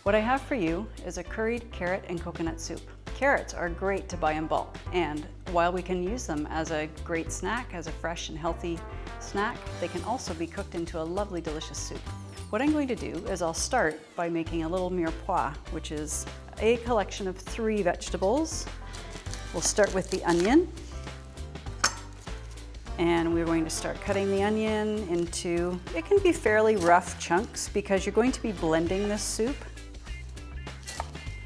What I have for you is a curried carrot and coconut soup. Carrots are great to buy in bulk, and while we can use them as a great snack, as a fresh and healthy snack, they can also be cooked into a lovely, delicious soup. What I'm going to do is I'll start by making a little mirepoix, which is a collection of 3 vegetables. We'll start with the onion, and we're going to start cutting the onion into, it can be fairly rough chunks because you're going to be blending this soup.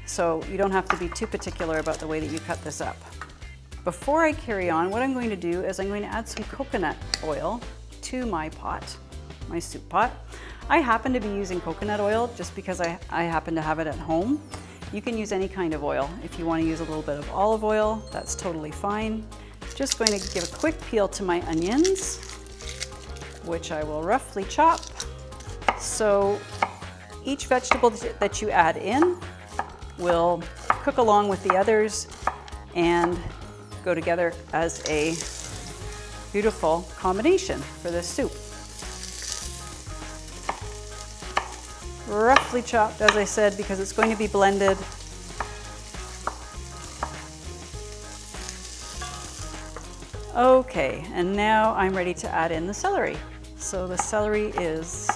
So you don't have to be too particular about the way that you cut this up. Before I carry on, what I'm going to do is I'm going to add some coconut oil to my pot, my soup pot. I happen to be using coconut oil just because I happen to have it at home. You can use any kind of oil. If you want to use a little bit of olive oil, that's totally fine. Just going to give a quick peel to my onions, which I will roughly chop. So each vegetable that you add in will cook along with the others and go together as a beautiful combination for this soup. Roughly chopped, as I said, because it's going to be blended. Okay, and now I'm ready to add in the celery. So the celery is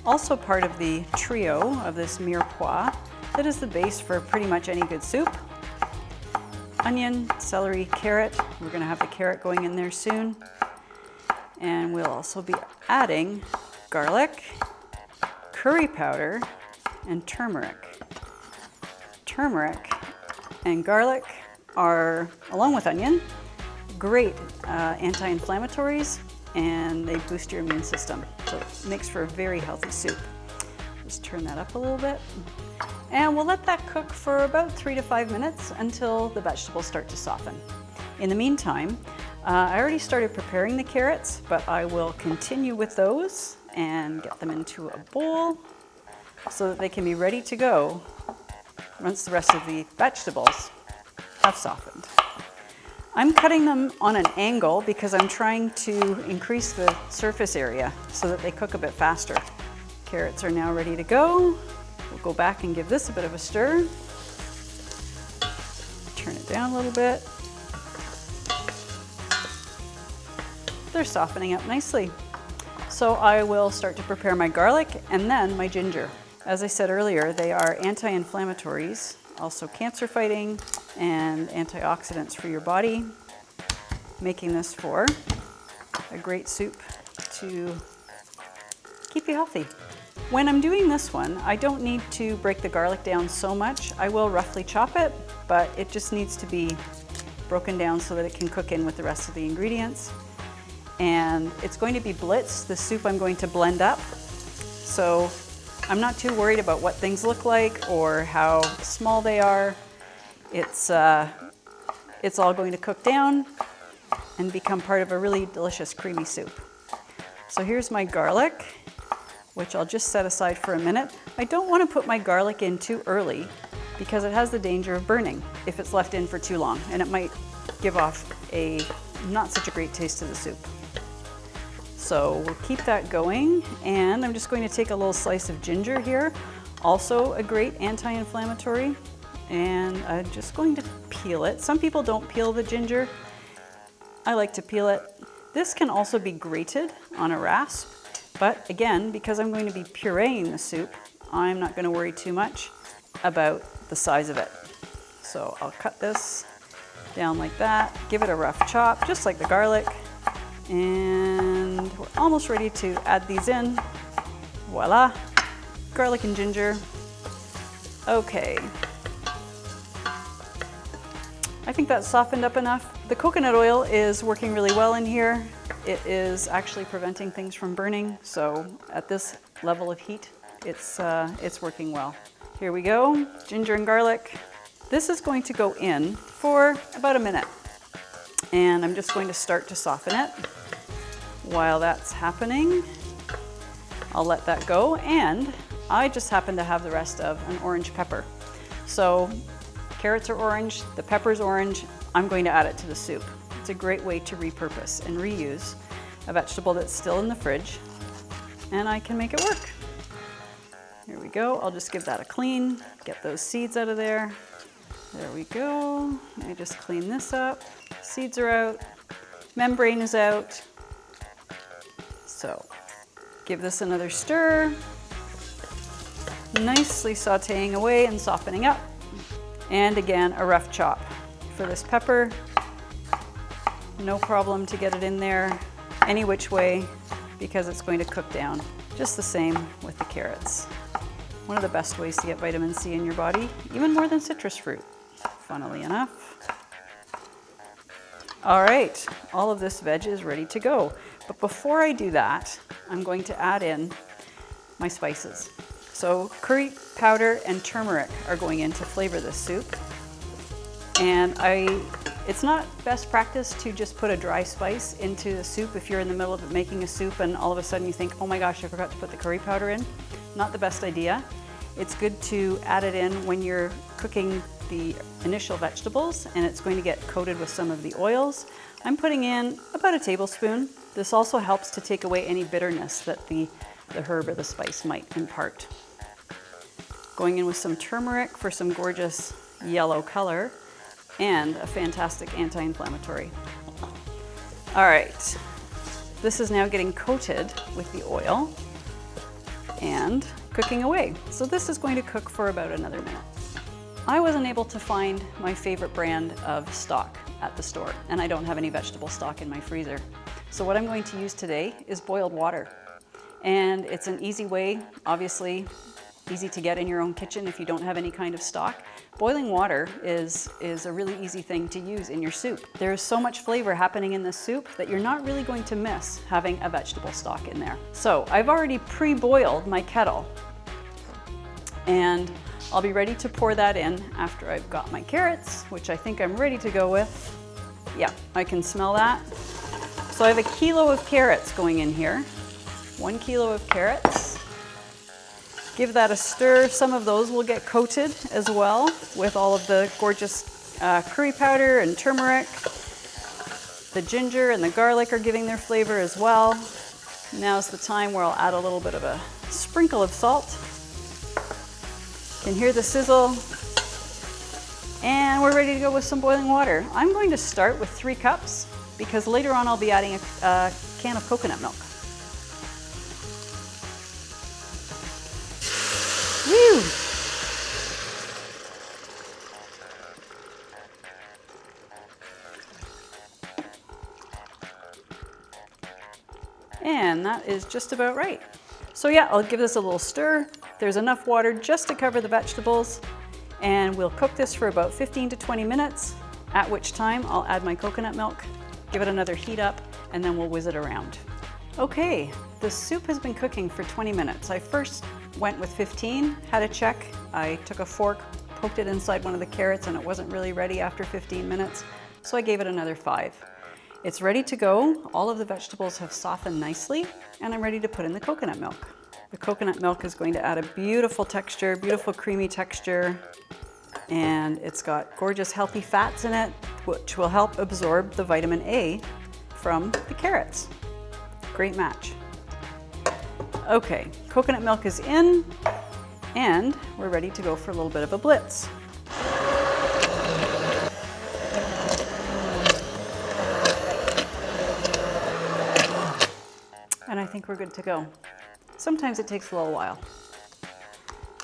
also part of the trio of this mirepoix. That is the base for pretty much any good soup. Onion, celery, carrot. We're going to have the carrot going in there soon. And we'll also be adding garlic, curry powder, and turmeric. Turmeric and garlic are, along with onion, great anti-inflammatories, and they boost your immune system. So it makes for a very healthy soup. Just turn that up a little bit. And we'll let that cook for about 3 to 5 minutes until the vegetables start to soften. In the meantime, I already started preparing the carrots, but I will continue with those and get them into a bowl so that they can be ready to go once the rest of the vegetables have softened. I'm cutting them on an angle because I'm trying to increase the surface area so that they cook a bit faster. Carrots are now ready to go. We'll go back and give this a bit of a stir. Turn it down a little bit. They're softening up nicely. So I will start to prepare my garlic and then my ginger. As I said earlier, they are anti-inflammatories, also cancer fighting and antioxidants for your body, making this for a great soup to keep you healthy. When I'm doing this one, I don't need to break the garlic down so much. I will roughly chop it, but it just needs to be broken down so that it can cook in with the rest of the ingredients. And it's going to be blitzed, the soup I'm going to blend up. So I'm not too worried about what things look like or how small they are. It's all going to cook down and become part of a really delicious creamy soup. So here's my garlic, which I'll just set aside for a minute. I don't want to put my garlic in too early because it has the danger of burning if it's left in for too long, and it might give off a not such a great taste to the soup. So we'll keep that going, and I'm just going to take a little slice of ginger here, also a great anti-inflammatory, and I'm just going to peel it. Some people don't peel the ginger. I like to peel it. This can also be grated on a rasp. But again, because I'm going to be pureeing the soup, I'm not going to worry too much about the size of it. So I'll cut this down like that, give it a rough chop, just like the garlic, and we're almost ready to add these in. Voila, garlic and ginger. Okay. I think that's softened up enough. The coconut oil is working really well in here. It is actually preventing things from burning, so at this level of heat, it's working well. Here we go, ginger and garlic. This is going to go in for about a minute, and I'm just going to start to soften it. While that's happening, I'll let that go, and I just happen to have the rest of an orange pepper. So carrots are orange, the pepper's orange, I'm going to add it to the soup. It's It's a great way to repurpose and reuse a vegetable that's still in the fridge, and I can make it work. Here we go. I'll just give that a clean, get those seeds out of there. There we go. Let me just clean this up. Seeds are out, membrane is out. So give this another stir. Nicely sauteing away and softening up. And again, a rough chop for this pepper. No problem to get it in there any which way because it's going to cook down. Just the same with the carrots. One of the best ways to get vitamin C in your body, even more than citrus fruit, funnily enough. All right, all of this veg is ready to go. But before I do that, I'm going to add in my spices. So curry powder and turmeric are going in to flavor this soup. And it's not best practice to just put a dry spice into the soup if you're in the middle of making a soup and all of a sudden you think, oh my gosh, I forgot to put the curry powder in. Not the best idea. It's good to add it in when you're cooking the initial vegetables, and it's going to get coated with some of the oils. I'm putting in about a tablespoon. This also helps to take away any bitterness that the herb or the spice might impart. Going in with some turmeric for some gorgeous yellow color and a fantastic anti-inflammatory. All right, this is now getting coated with the oil and cooking away. So this is going to cook for about another minute. I wasn't able to find my favorite brand of stock at the store, and I don't have any vegetable stock in my freezer. So what I'm going to use today is boiled water. And it's an easy way, obviously easy to get in your own kitchen if you don't have any kind of stock. Boiling water is a really easy thing to use in your soup. There's so much flavor happening in this soup that you're not really going to miss having a vegetable stock in there. So I've already pre-boiled my kettle, and I'll be ready to pour that in after I've got my carrots, which I think I'm ready to go with. Yeah, I can smell that. So I have 1 kilo of carrots going in here. 1 kilo of carrots. Give that a stir. Some of those will get coated as well with all of the gorgeous curry powder and turmeric. The ginger and the garlic are giving their flavor as well. Now's the time where I'll add a little bit of a sprinkle of salt. Can hear the sizzle. And we're ready to go with some boiling water. I'm going to start with 3 cups because later on I'll be adding a can of coconut milk. Woo! And that is just about right. So yeah, I'll give this a little stir. There's enough water just to cover the vegetables, and we'll cook this for about 15 to 20 minutes, at which time I'll add my coconut milk, give it another heat up, and then we'll whiz it around. Okay, the soup has been cooking for 20 minutes. I first went with 15, had a check. I took a fork, poked it inside one of the carrots, and it wasn't really ready after 15 minutes, so I gave it another 5. It's ready to go. All of the vegetables have softened nicely, and I'm ready to put in the coconut milk. The coconut milk is going to add a beautiful texture, beautiful creamy texture, and it's got gorgeous healthy fats in it, which will help absorb the vitamin A from the carrots. Great match. Okay, coconut milk is in, and we're ready to go for a little bit of a blitz. And I think we're good to go. Sometimes it takes a little while.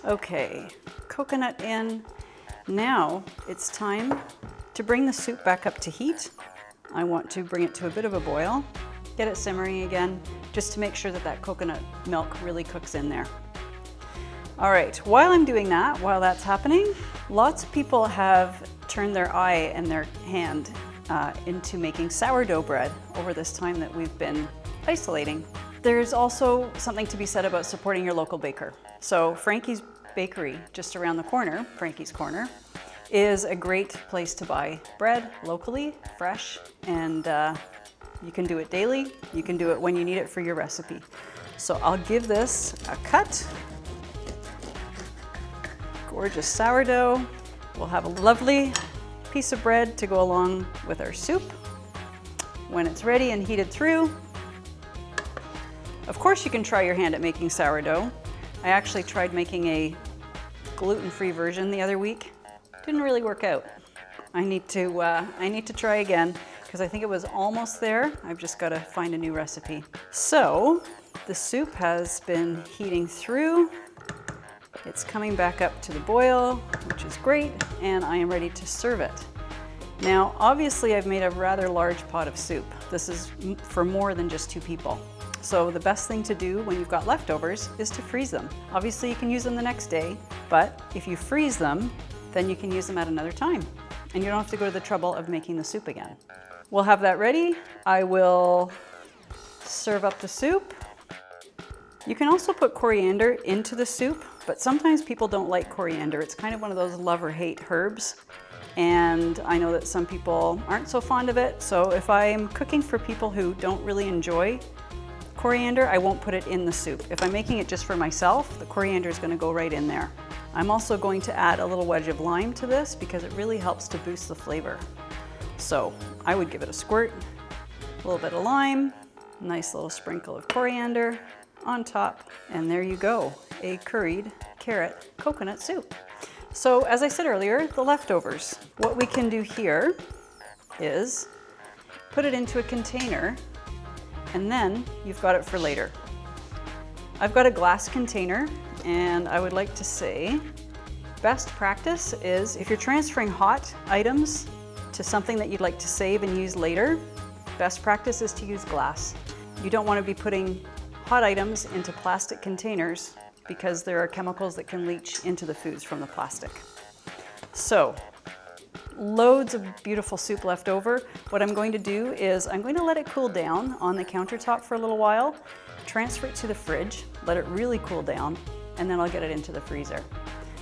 Okay, coconut in. Now it's time to bring the soup back up to heat. I want to bring it to a bit of a boil, get it simmering again, just to make sure that that coconut milk really cooks in there. All right, while I'm doing that, while that's happening, lots of people have turned their eye and their hand into making sourdough bread over this time that we've been isolating. There's also something to be said about supporting your local baker. So Frankie's Bakery, just around the corner, Frankie's Corner, is a great place to buy bread locally, fresh, and you can do it daily. You can do it when you need it for your recipe. So I'll give this a cut. Gorgeous sourdough. We'll have a lovely piece of bread to go along with our soup. when it's ready and heated through, of course you can try your hand at making sourdough. I actually tried making a gluten-free version the other week. Didn't really work out. I need to try again because I think it was almost there. I've just got to find a new recipe. So the soup has been heating through. It's coming back up to the boil, which is great, and I am ready to serve it. Now, obviously I've made a rather large pot of soup. This is for more than just 2 people. So the best thing to do when you've got leftovers is to freeze them. Obviously you can use them the next day, but if you freeze them, then you can use them at another time. And you don't have to go to the trouble of making the soup again. We'll have that ready. I will serve up the soup. You can also put coriander into the soup, but sometimes people don't like coriander. It's kind of one of those love or hate herbs. And I know that some people aren't so fond of it. So if I'm cooking for people who don't really enjoy coriander, I won't put it in the soup. If I'm making it just for myself, the coriander is going to go right in there. I'm also going to add a little wedge of lime to this because it really helps to boost the flavor. So I would give it a squirt, a little bit of lime, nice little sprinkle of coriander on top, and there you go, a curried carrot coconut soup. So as I said earlier, the leftovers. What we can do here is put it into a container, and then you've got it for later. I've got a glass container, and I would like to say best practice is if you're transferring hot items to something that you'd like to save and use later, best practice is to use glass. You don't want to be putting hot items into plastic containers because there are chemicals that can leach into the foods from the plastic. So, loads of beautiful soup left over. What I'm going to do is I'm going to let it cool down on the countertop for a little while, transfer it to the fridge, let it really cool down, and then I'll get it into the freezer.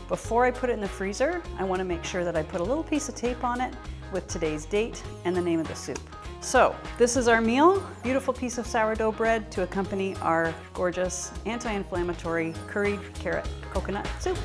Before I put it in the freezer, I want to make sure that I put a little piece of tape on it with today's date and the name of the soup. So this is our meal, beautiful piece of sourdough bread to accompany our gorgeous anti-inflammatory curried carrot coconut soup.